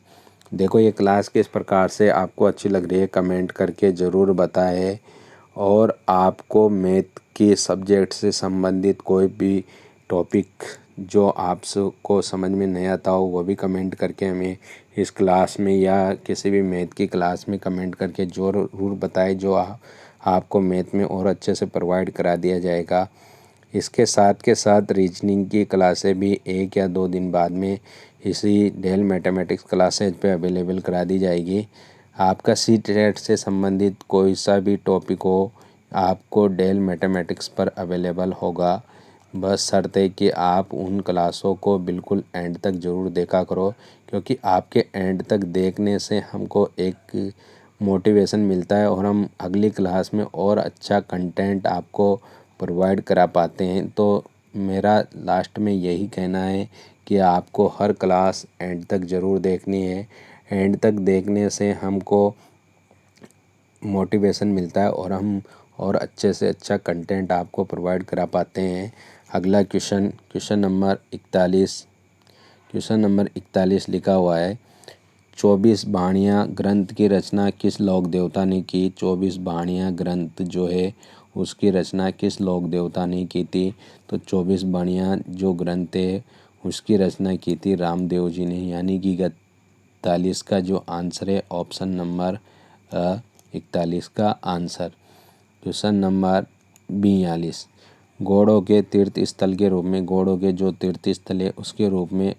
देखो ये क्लास किस प्रकार से आपको अच्छी लग रही है कमेंट करके ज़रूर बताएं, और आपको मैथ के सब्जेक्ट से संबंधित कोई भी टॉपिक जो आपको समझ में नहीं आता हो वो भी कमेंट करके हमें इस क्लास में या किसी भी मैथ की क्लास में कमेंट करके ज़रूर बताएं, जो आपको मैथ में और अच्छे से प्रोवाइड करा दिया जाएगा। इसके साथ के साथ रीजनिंग की क्लासें भी 1 या 2 दिन बाद में इसी डेल मैथमेटिक्स क्लासेज पे अवेलेबल करा दी जाएगी। आपका सी टेट से संबंधित कोई सा भी टॉपिक हो आपको डेल मैथमेटिक्स पर अवेलेबल होगा, बस शर्त है कि आप उन क्लासों को बिल्कुल एंड तक ज़रूर देखा करो, क्योंकि आपके एंड तक देखने से हमको एक मोटिवेशन मिलता है और हम अगली क्लास में और अच्छा कंटेंट आपको प्रोवाइड करा पाते हैं। तो मेरा लास्ट में यही कहना है कि आपको हर क्लास एंड तक ज़रूर देखनी है, एंड तक देखने से हमको मोटिवेशन मिलता है और हम और अच्छे से अच्छा कंटेंट आपको प्रोवाइड करा पाते हैं। अगला question, question number 41, question number 41 लिखा हुआ है 24 बाणियाँ ग्रंथ की रचना किस लोक देवता ने की? 24 बाणियाँ ग्रंथ जो है उसकी रचना किस लोक देवता ने की थी? तो 24 बाणियाँ जो ग्रंथ है उसकी रचना की थी रामदेव जी ने, यानी कि 41 का जो आंसर है ऑप्शन नंबर 41 का आंसर। क्वेश्चन नंबर 42, घोड़ों के तीर्थ स्थल के रूप में, घोड़ों के जो तीर्थ स्थल है उसके रूप में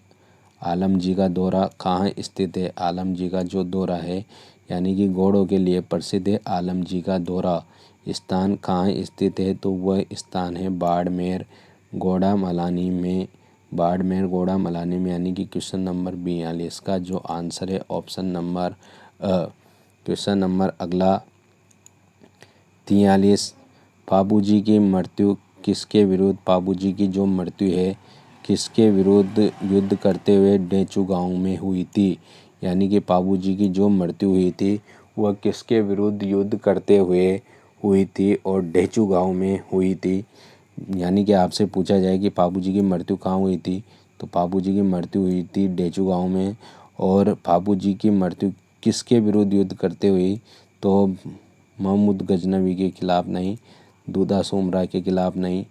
आलमजी का दौरा कहाँ स्थित है? आलमजी का जो दौरा है यानी कि घोड़ों के लिए प्रसिद्ध है आलमजी का दौरा। स्थान कहाँ स्थित है? तो वह स्थान है बाड़मेर घोड़ामलानी में। बाड़मेर घोड़ामलानी में, यानी कि क्वेश्चन नंबर 42 का जो आंसर है ऑप्शन नंबर क्वेश्चन नंबर अगला 43, बाबूजी की मृत्यु किसके विरुद्ध? बाबूजी की जो मृत्यु है किसके विरुद्ध युद्ध करते हुए डेचू गांव में हुई थी? यानी कि बाबूजी की जो मृत्यु हुई थी वह किसके विरुद्ध युद्ध करते हुए हुई थी और डेचू गांव में हुई थी? यानी कि आपसे पूछा जाए कि बाबूजी की मृत्यु कहाँ हुई थी, तो बाबूजी की मृत्यु हुई थी डेचू गांव में। और बाबूजी की मृत्यु किसके विरुद्ध युद्ध करते हुई? तो महमूद गजनवी के खिलाफ नहीं, दूधा सोमरा के खिलाफ नहीं,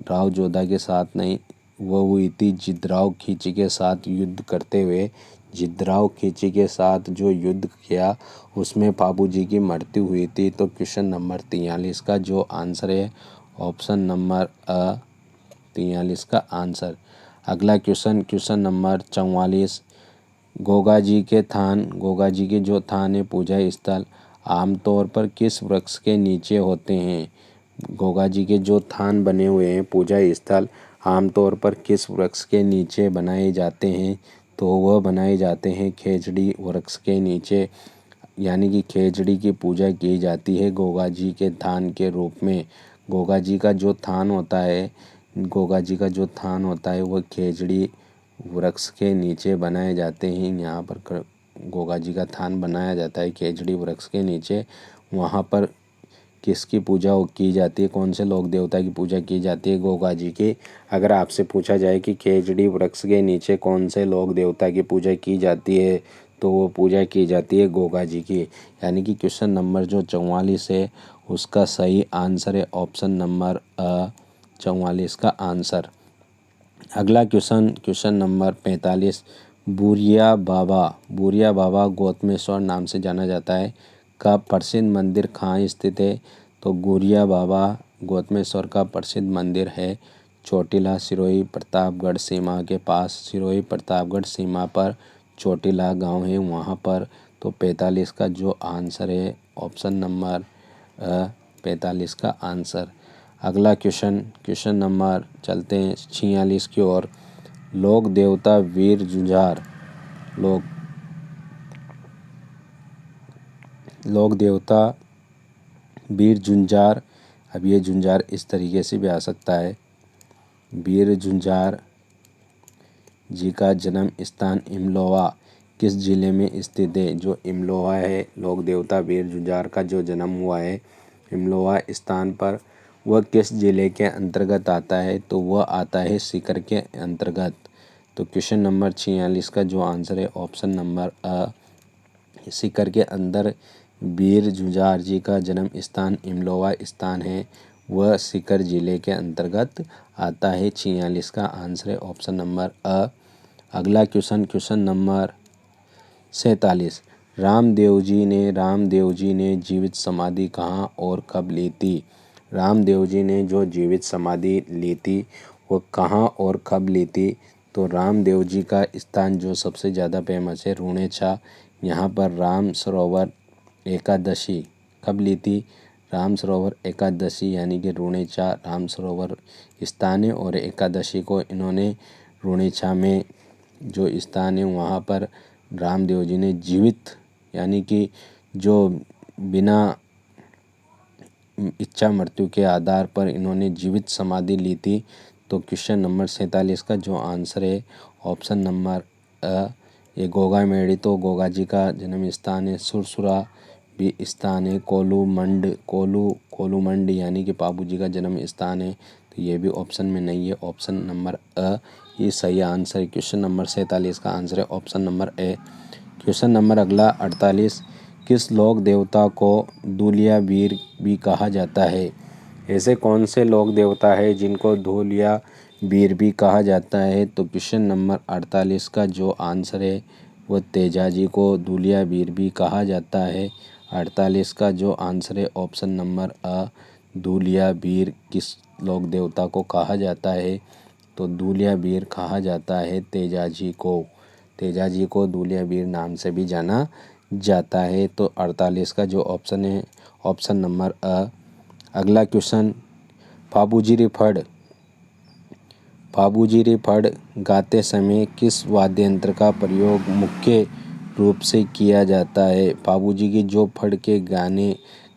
राव जोधा के साथ नहीं, वह हुई थी जिद्राव खींची के साथ युद्ध करते हुए। जिद्राव खींची के साथ जो युद्ध किया उसमें बाबूजी की मृत्यु हुई थी। तो क्वेश्चन नंबर 43 का जो आंसर है ऑप्शन नंबर 43 का आंसर। अगला question, question number 44, Goga ji के थान, गोगा जी के जो थान है पूजा स्थल आमतौर पर किस वृक्ष के नीचे होते हैं? गोगा जी के जो थान बने हुए हैं पूजा स्थल आमतौर पर किस वृक्ष के नीचे बनाए जाते हैं? तो वह बनाए जाते हैं खेजड़ी वृक्ष के नीचे। यानी कि खेजड़ी की पूजा की जाती है गोगा जी के थान के रूप में। गोगा जी का जो थान होता है, गोगा जी का जो थान होता है वह खेजड़ी वृक्ष के नीचे बनाए जाते हैं। यहाँ पर गोगा जी का थान बनाया जाता है खेजड़ी वृक्ष के नीचे। वहाँ पर किसकी पूजा की जाती है? कौन से लोक देवता की पूजा की जाती है? गोगा जी की। अगर आपसे पूछा जाए कि खेजड़ी वृक्ष के नीचे कौन से लोक देवता की पूजा की जाती है, तो वो पूजा की जाती है गोगा जी की। यानी कि क्वेश्चन नंबर जो 44 है उसका सही आंसर है ऑप्शन नंबर 44 का आंसर। अगला क्वेश्चन, क्वेश्चन नंबर 45, बुरिया बाबा, बुरिया बाबा गौतमेश्वर नाम से जाना जाता है का प्रसिद्ध मंदिर कहाँ स्थित है? तो गुरिया बाबा गौतमेश्वर का प्रसिद्ध मंदिर है चोटिला, सिरोही प्रतापगढ़ सीमा के पास। सिरोही प्रतापगढ़ सीमा पर चोटिला गांव है वहाँ पर। तो 45 का जो आंसर है ऑप्शन नंबर 45 का आंसर। अगला क्वेश्चन, क्वेश्चन नंबर चलते हैं 46 की ओर। लोक देवता वीर जुंझार, लोक देवता वीर जुंझार, अब ये जुंझार इस तरीके से भी आ सकता है। वीर जुंझार जी का जन्म स्थान इमलोवा किस जिले में स्थित है? जो इमलोवा है, लोक देवता वीर जुंझार का जो जन्म हुआ है इमलोवा स्थान पर, वह किस जिले के अंतर्गत आता है? तो वह आता है सीकर के अंतर्गत। तो क्वेश्चन नंबर 46 का जो आंसर है ऑप्शन नंबर सीकर के अंदर वीर जुंझार जी का जन्म स्थान इमलोवा स्थान है, वह सीकर जिले के अंतर्गत आता है। 46 का आंसर है ऑप्शन नंबर अगला question, question number 47, Ramdev ji ने जीवित समाधि कहाँ और कब ली थी? रामदेव जी ने जो जीवित समाधि ली थी वो कहाँ और कब ली थी? तो रामदेव जी का स्थान जो सबसे ज़्यादा फेमस है रूणेछा, यहाँ पर राम सरोवर एकादशी कब ली थी? राम सरोवर एकादशी, यानी कि रूणेछा राम सरोवर स्थान है और एकादशी को इन्होंने रूणेछा में जो स्थान है वहाँ पर रामदेव जी ने जीवित, यानी कि जो बिना इच्छा मृत्यु के आधार पर इन्होंने जीवित समाधि ली थी। तो क्वेश्चन नंबर 47 का जो आंसर है ऑप्शन नंबर ये गोगा मेड़ी, तो गोगा जी का जन्म स्थान है। सुरसुरा भी स्थान है। कोलूमंड यानी कि बाबू जी का जन्म स्थान है। तो ये भी ऑप्शन में नहीं है, ऑप्शन नंबर ये सही आंसर है। क्वेश्चन नंबर 47 का आंसर है option number A. Question number अगला 48, किस लोक देवता को धूलिया वीर भी कहा जाता है? ऐसे कौन से लोक देवता है जिनको धूलिया वीर भी कहा जाता है? तो क्वेश्चन नंबर 48 का जो आंसर है वो तेजाजी को धूलिया वीर भी कहा जाता है। 48 का जो आंसर है ऑप्शन नंबर धूलिया वीर किस लोक देवता को कहा जाता है? तो धूलिया वीर कहा जाता है तेजाजी को। तेजाजी को दूलिया वीर नाम से भी जाना जाता है। तो 48 का जो ऑप्शन है ऑप्शन नंबर अ। अगला क्वेश्चन, फाबूजी रे फड़। फाबूजी रे फड़ गाते समय किस वाद्य यंत्र का प्रयोग मुख्य रूप से किया जाता है? फाबूजी के जो फड़ के गाने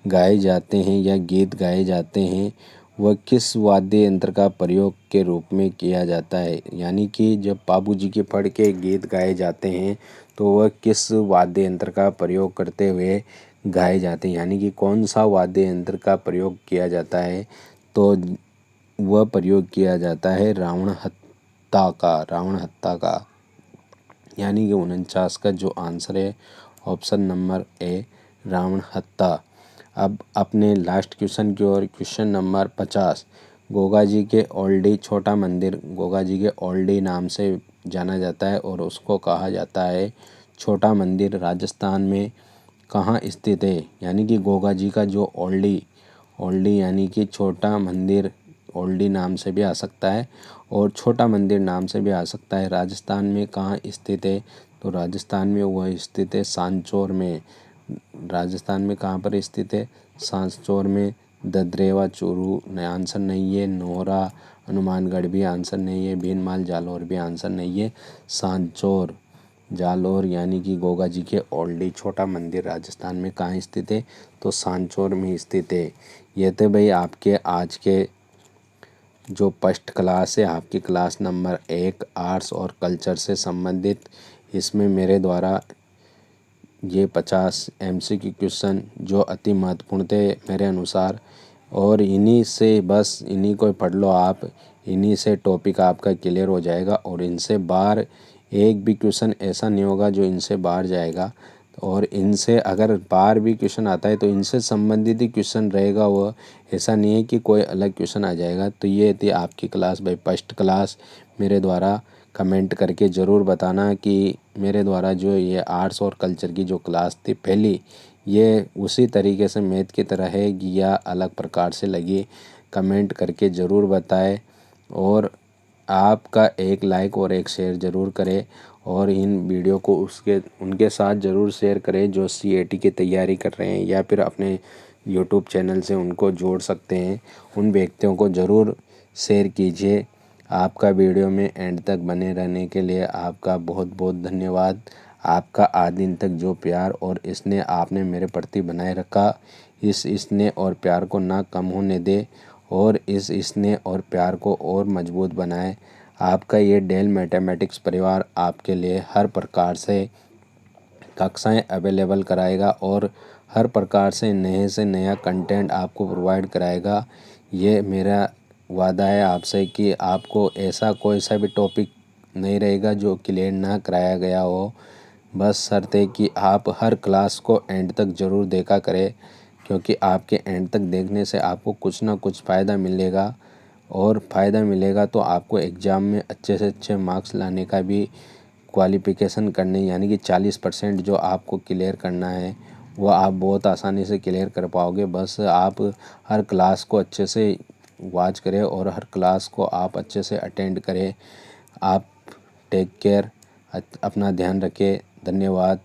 गाए जाते हैं या गीत गाए जाते हैं वह किस वाद्य यंत्र का प्रयोग के रूप में किया जाता है? यानी कि जब बाबूजी के फड़ के गीत गाए जाते हैं तो वह किस वाद्य यंत्र का प्रयोग करते हुए गाए जाते हैं, यानी कि कौन सा वाद्य यंत्र का प्रयोग किया जाता है? तो वह प्रयोग किया जाता है रावण हत्ता का। यानी कि 49 का जो आंसर है ऑप्शन नंबर ए रावण हत्ता। अब अपने लास्ट क्वेश्चन की ओर, क्वेश्चन नंबर 50। गोगा जी के ओल्डी छोटा मंदिर गोगा जी के ओल्डी नाम से जाना जाता है और उसको कहा जाता है छोटा मंदिर, राजस्थान में कहाँ स्थित है? यानी कि गोगा जी का जो ओल्डी यानी कि छोटा मंदिर, ओल्डी नाम से भी आ सकता है और छोटा मंदिर नाम से भी आ सकता है, राजस्थान में कहाँ स्थित है? तो राजस्थान में वह स्थित है सांचौर में। राजस्थान में कहाँ पर स्थित है? सांचौर में। ददरेवा चूरू आंसर नहीं है, नोहरा हनुमानगढ़ भी आंसर नहीं है, भीनमाल जालौर भी आंसर नहीं है, सांचौर जालौर यानी कि गोगा जी के ओल्डी छोटा मंदिर राजस्थान में कहाँ स्थित है? तो सांचौर में स्थित है। ये थे भाई आपके आज के जो फर्स्ट क्लास है, आपकी क्लास नंबर 1 आर्ट्स और कल्चर से संबंधित। इसमें मेरे द्वारा ये 50 MCQ क्वेश्चन जो अति महत्वपूर्ण थे मेरे अनुसार, और इन्हीं से बस इन्हीं को पढ़ लो आप, इन्हीं से टॉपिक आपका क्लियर हो जाएगा और इनसे बाहर एक भी क्वेश्चन ऐसा नहीं होगा जो इनसे बाहर जाएगा। और इनसे अगर बाहर भी क्वेश्चन आता है तो इनसे संबंधित ही क्वेश्चन रहेगा, वो ऐसा नहीं है कि कोई अलग क्वेश्चन आ जाएगा। तो ये थी आपकी क्लास भाई फर्स्ट क्लास। मेरे द्वारा कमेंट करके ज़रूर बताना कि मेरे द्वारा जो ये आर्ट्स और कल्चर की जो क्लास थी पहली, ये उसी तरीके से मैथ की तरह है या अलग प्रकार से लगी, कमेंट करके ज़रूर बताएं। और आपका एक लाइक और एक शेयर ज़रूर करें और इन वीडियो को उनके साथ ज़रूर शेयर करें जो CAT की तैयारी कर रहे हैं या फिर अपने यूट्यूब चैनल से उनको जोड़ सकते हैं। उन व्यक्तियों को ज़रूर शेयर कीजिए। आपका वीडियो में एंड तक बने रहने के लिए आपका बहुत बहुत धन्यवाद। आपका आज दिन तक जो प्यार और स्नेह आपने मेरे प्रति बनाए रखा, इस स्नेह और प्यार को ना कम होने दे और इस स्नेह और प्यार को और मजबूत बनाए। आपका ये डेल मैथमेटिक्स परिवार आपके लिए हर प्रकार से कक्षाएं अवेलेबल कराएगा और हर प्रकार से नया कंटेंट आपको प्रोवाइड कराएगा। ये मेरा वादा है आपसे कि आपको ऐसा कोई सा भी टॉपिक नहीं रहेगा जो क्लियर ना कराया गया हो। बस शर्त है कि आप हर क्लास को एंड तक ज़रूर देखा करें, क्योंकि आपके एंड तक देखने से आपको कुछ ना कुछ फ़ायदा मिलेगा और फ़ायदा मिलेगा तो आपको एग्ज़ाम में अच्छे से अच्छे मार्क्स लाने का भी क्वालिफ़िकेशन करने, यानी कि 40% जो आपको क्लियर करना है वो आप बहुत आसानी से क्लियर कर पाओगे। बस आप हर क्लास को अच्छे से वॉच करें और हर क्लास को आप अच्छे से अटेंड करें। आप टेक केयर, अपना ध्यान रखें। धन्यवाद।